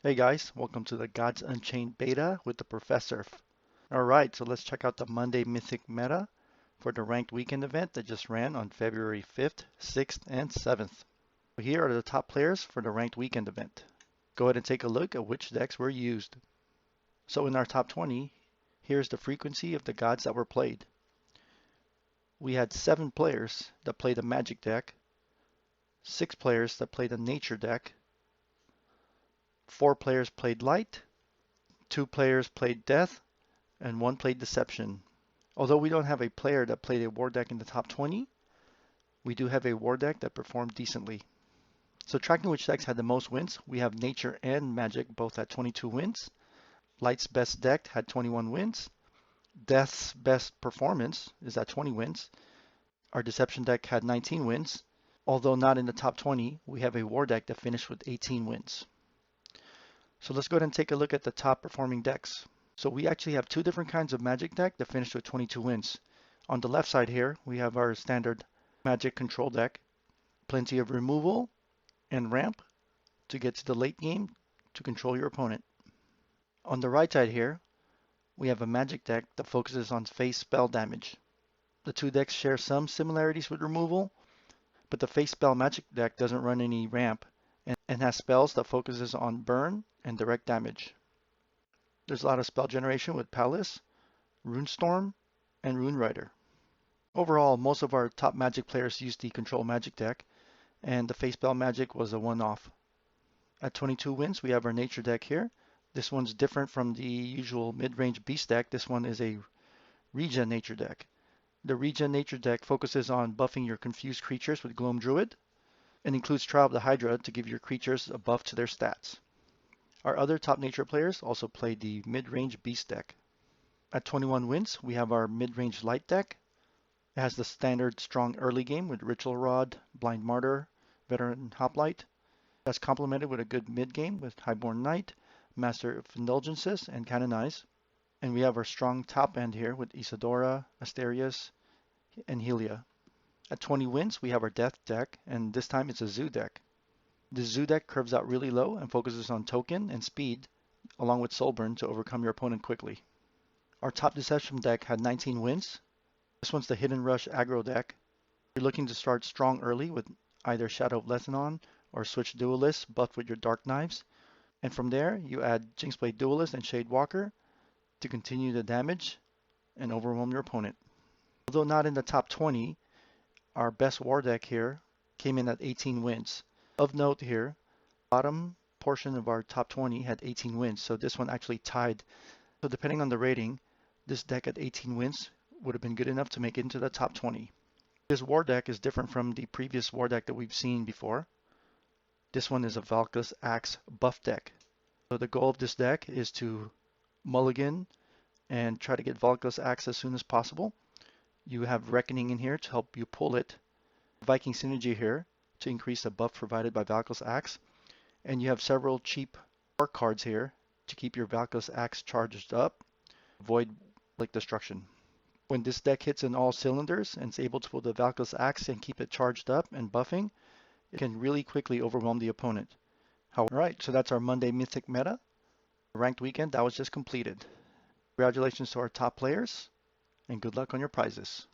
Hey guys, welcome to the Gods Unchained beta with the TheProfesserf. Alright, so let's check out the Monday Mythic meta for the ranked weekend event that just ran on February 5th, 6th, and 7th. Here are the top players for the ranked weekend event. Go ahead and take a look at which decks were used. So in our top 20, here's the frequency of the gods that were played. We had 7 players that played a magic deck, 6 players that played a nature deck, 4 players played light, 2 players played death, and 1 played deception. Although we don't have a player that played a war deck in the top 20, we do have a war deck that performed decently. So tracking which decks had the most wins, we have Nature and Magic both at 22 wins. Light's best deck had 21 wins. Death's best performance is at 20 wins. Our Deception deck had 19 wins. Although not in the top 20, we have a war deck that finished with 18 wins. So let's go ahead and take a look at the top performing decks. So we actually have 2 different kinds of Magic deck that finished with 22 wins. On the left side here, we have our standard Magic control deck. Plenty of removal and ramp to get to the late game to control your opponent. On the right side here, we have a Magic deck that focuses on face spell damage. The 2 decks share some similarities with removal, but the face spell Magic deck doesn't run any ramp and has spells that focuses on burn and direct damage. There's a lot of spell generation with Palace, Runestorm, and Rune Rider. Overall, most of our top Magic players used the Control Magic deck, and the Face Spell Magic was a one-off. At 22 wins, we have our Nature deck here. This one's different from the usual mid-range Beast deck. This one is a Regen Nature deck. The Regen Nature deck focuses on buffing your confused creatures with Gloam Druid, and includes Trial of the Hydra to give your creatures a buff to their stats. Our other top Nature players also played the mid-range Beast deck. At 21 wins, we have our mid-range Light deck. It has the standard strong early game with Ritual Rod, Blind Martyr, Veteran Hoplite. That's complemented with a good mid game with Highborn Knight, Master of Indulgences, and Canonize. And we have our strong top end here with Isadora, Asterius, and Helia. At 20 wins, we have our Death deck, and this time it's a Zoo deck. The Zoo deck curves out really low and focuses on token and speed, along with Soulburn to overcome your opponent quickly. Our top Deception deck had 19 wins. This one's the Hidden Rush aggro deck. You're looking to start strong early with either Shadow of Lethanon or Switch Duelist buffed with your Dark Knives. And from there, you add Jinxblade Duelist and Shade Walker to continue the damage and overwhelm your opponent. Although not in the top 20, our best war deck here came in at 18 wins. Of note here, bottom portion of our top 20 had 18 wins, so this one actually tied. So depending on the rating, this deck at 18 wins would have been good enough to make it into the top 20. This war deck is different from the previous war deck that we've seen before. This one is a Valka's Axe buff deck. So the goal of this deck is to mulligan and try to get Valka's Axe as soon as possible. You have Reckoning in here to help you pull it. Viking Synergy here to increase the buff provided by Valka's Axe. And you have several cheap work cards here to keep your Valka's Axe charged up. Avoid like destruction. When this deck hits in all cylinders and is able to pull the Valka's Axe and keep it charged up and buffing, it can really quickly overwhelm the opponent. Alright, so that's our Monday Mythic meta. The ranked weekend that was just completed. Congratulations to our top players, and good luck on your prizes.